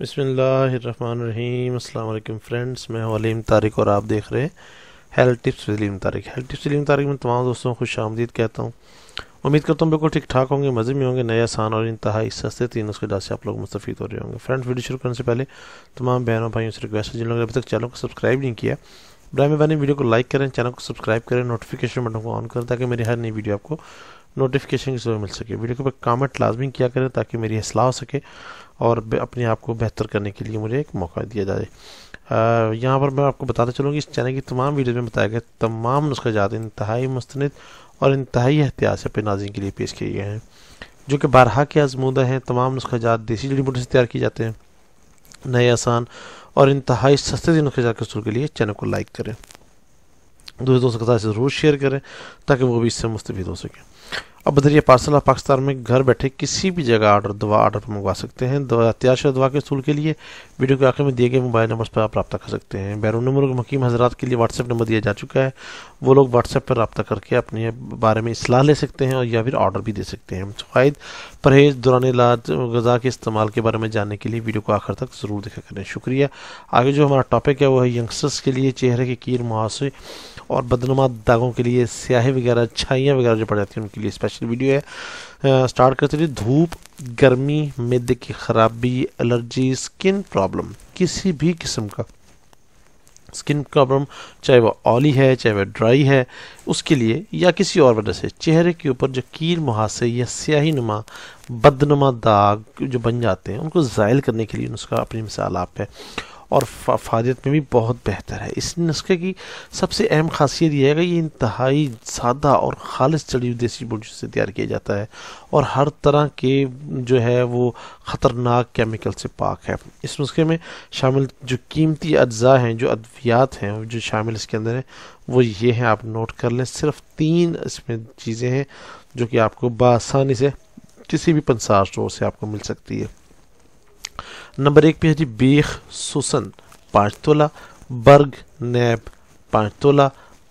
بسم اللہ الرحمن الرحیم۔ السلام علیکم فرینڈس، میں ہوں علیم طارق اور آپ دیکھ رہے ہیں health tips with Aleem Tariq. Health tips with Aleem Tariq میں تمام دوستوں کو خوش آمدید کہتا ہوں۔ امید کرتا ہوں بالکل ٹھیک ٹھاک ہوں گے، مزے میں ہوں گے، نئے آسان اور انتہائی سستے ترین اس کے ڈاس سے آپ لوگ مستفید ہو رہے ہوں گے۔ فرینڈس، ویڈیو شروع کرنے سے پہلے تمام بہنوں بھائیوں سے ریکویسٹ ہے، جن لوگوں نے ابھی تک چینل کو سبسکرائب نہیں کیا، برائے مہربانی ویڈیو کو لائک کریں، چینل کو سبسکرائب کریں، نوٹیفیکیشن بٹن کو آن کریں تاکہ میری ہر نئی ویڈیو آپ کو نوٹیفیکیشن کی ضرورت مل سکے۔ ویڈیو کو کامنٹ لازمی کیا کریں تاکہ میری اصلاح ہو سکے اور اپنے آپ کو بہتر کرنے کے لیے مجھے ایک موقع دیا جائے۔ یہاں پر میں آپ کو بتاتا چلوں کہ اس چینل کی تمام ویڈیوز میں بتائے گئے تمام نسخہ جات انتہائی مستند اور انتہائی احتیاط سے اپنے ناظرین کے لیے پیش کیے گئے ہیں، جو کہ بارہا کے آزمودہ ہیں۔ تمام نسخہ جات دیسی جڑی بوٹی سے تیار کی جاتے ہیں۔ نئے آسان اور انتہائی سستے نسخہ جات کے حصول کے لیے چینل کو لائک کریں، دوستوں کے ساتھ ضرور شیئر کریں تاکہ وہ بھی اس سے مستفید ہو سکیں۔ اب بدریہ پارسل آپ پاکستان میں گھر بیٹھے کسی بھی جگہ دوا آرڈر پر منگوا سکتے ہیں۔ تیار شدہ دوا کے حصول کے لیے ویڈیو کے آخر میں دیے گئے موبائل نمبر پر آپ رابطہ کر سکتے ہیں۔ بیرون ملک مقیم حضرات کے لیے واٹس ایپ نمبر دیا جا چکا ہے، وہ لوگ واٹس ایپ پر رابطہ کر کے اپنے بارے میں اصلاح لے سکتے ہیں اور یا پھر آرڈر بھی دے سکتے ہیں۔ فوائد، پرہیز، دوران علاج، غذا کے استعمال کے بارے میں جاننے کے لیے ویڈیو کو آخر تک ضرور دیکھا کریں۔ شکریہ۔ آگے جو ہمارا ٹاپک ہے وہ ہے ینگسٹرز کے لیے چہرے کے کیر، مہاسے اور بدنما داغوں کے لیے سیاہی وغیرہ، چھائیاں وغیرہ جو پڑ جاتی ہیں ان کے لیے اسپیشل ویڈیو ہے۔ سٹارٹ کرتے ہیں۔ دھوپ، گرمی، معدے کی خرابی، الرجی، سکن پرابلم، کسی بھی قسم کا سکن پرابلم، چاہے وہ آئلی ہے چاہے وہ ڈرائی ہے، اس کے لیے یا کسی اور وجہ سے چہرے کے اوپر جو کیر، مہاسے یا سیاہی نما بدنما داغ جو بن جاتے ہیں ان کو زائل کرنے کے لیے نسخہ اپنی مثال آپ ہے اور افادیت میں بھی بہت بہتر ہے۔ اس نسخے کی سب سے اہم خاصیت یہ ہے کہ یہ انتہائی سادہ اور خالص جڑی ہوئی دیسی بوٹی سے تیار کیا جاتا ہے اور ہر طرح کے جو ہے وہ خطرناک کیمیکل سے پاک ہے۔ اس نسخے میں شامل جو قیمتی اجزاء ہیں، جو ادویات ہیں جو شامل اس کے اندر ہیں، وہ یہ ہیں، آپ نوٹ کر لیں۔ صرف 3 اس میں چیزیں ہیں جو کہ آپ کو بآسانی سے کسی بھی پنسار اسٹور سے آپ کو مل سکتی ہے۔ نمبر 1 پہ ہے جی بیخ سوسن 5 تولہ، برگ نیب 5 تولہ،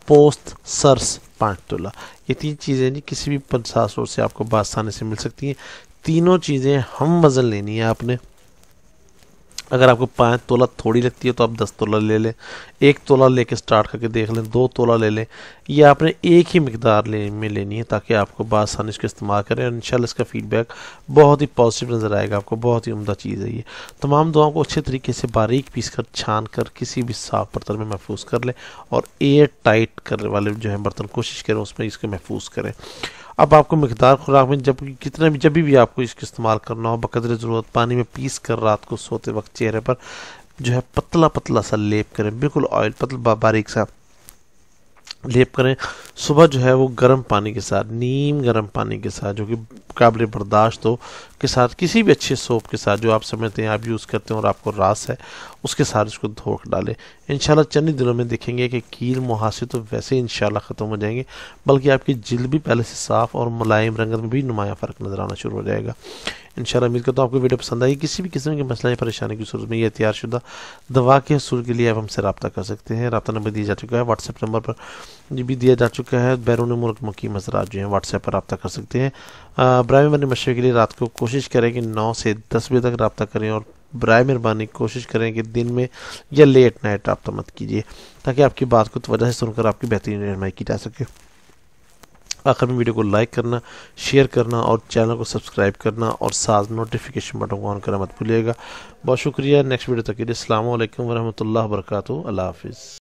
پوست سرس 5 تولہ۔ یہ 3 چیزیں جی کسی بھی پنسار اسٹور سے آپ کو بآسانی سے مل سکتی ہیں۔ تینوں چیزیں ہم وزن لینی ہے آپ نے۔ اگر آپ کو 5 تولہ تھوڑی لگتی ہے تو آپ 10 تولہ لے لیں، 1 تولہ لے کے سٹارٹ کر کے دیکھ لیں، 2 تولہ لے لیں، یہ آپ نے ایک ہی مقدار میں لینی ہے تاکہ آپ کو بآسانی اس کو استعمال کریں اور انشاءاللہ اس کا فیڈ بیک بہت ہی پازیٹیو نظر آئے گا آپ کو۔ بہت ہی عمدہ چیز ہے یہ۔ تمام دواؤں کو اچھے طریقے سے باریک پیس کر چھان کر کسی بھی صاف برتن میں محفوظ کر لیں اور ایئر ٹائٹ کرنے والے جو ہیں برتن کوشش کریں اس میں اس کو محفوظ کریں۔ اب آپ کو مقدار خوراک میں جب بھی آپ کو اس کا استعمال کرنا ہو بقدر ضرورت پانی میں پیس کر رات کو سوتے وقت چہرے پر جو ہے پتلا پتلا سا لیپ کریں، بالکل آئل پتلا باریک سا لیپ کریں۔ صبح جو ہے وہ گرم پانی کے ساتھ، نیم گرم پانی کے ساتھ جو کہ قابل برداشت ہو کے ساتھ، کسی بھی اچھے سوپ کے ساتھ جو آپ سمجھتے ہیں آپ یوز کرتے ہیں اور آپ کو راس ہے اس کے ساتھ اس کو دھو کر ڈالیں۔ انشاءاللہ چند ہی دنوں میں دیکھیں گے کہ کیل مہاسے تو ویسے ہی انشاءاللہ ختم ہو جائیں گے، بلکہ آپ کی جلد بھی پہلے سے صاف اور ملائم رنگت میں بھی نمایاں فرق نظر آنا شروع ہو جائے گا۔ انشاءاللہ امید کرتا ہوں آپ کو ویڈیو پسند آئی۔ کسی بھی قسم کے مسئلہ یا پریشانی کی صورت میں یہ تیار شدہ دوا کے حصول کے لیے آپ ہم سے رابطہ کر سکتے ہیں۔ رابطہ نمبر دیا جا چکا ہے، واٹس ایپ نمبر پر یہ بھی دیا جا چکا ہے۔ بیرون ملک مقیم حضرات جو ہیں واٹس ایپ پر رابطہ کر سکتے ہیں۔ برائے مہربانی مشورے کے لیے رات کو کوشش کریں کہ 9 سے 10 بجے تک رابطہ کریں اور برائے مہربانی کوشش کریں کہ دن میں یا لیٹ نائٹ رابطہ مت کیجیے تاکہ آپ کی بات کو توجہ سے سن کر آپ کی بہترین رہنمائی کی جا سکے۔ آخر میں ویڈیو کو لائک کرنا، شیئر کرنا اور چینل کو سبسکرائب کرنا اور ساتھ نوٹیفیکیشن بٹن کو آن کرنا مت بھولیے گا۔ بہت شکریہ۔ نیکسٹ ویڈیو تک کے لیے السلام علیکم ورحمۃ اللہ وبرکاتہ۔ اللہ حافظ۔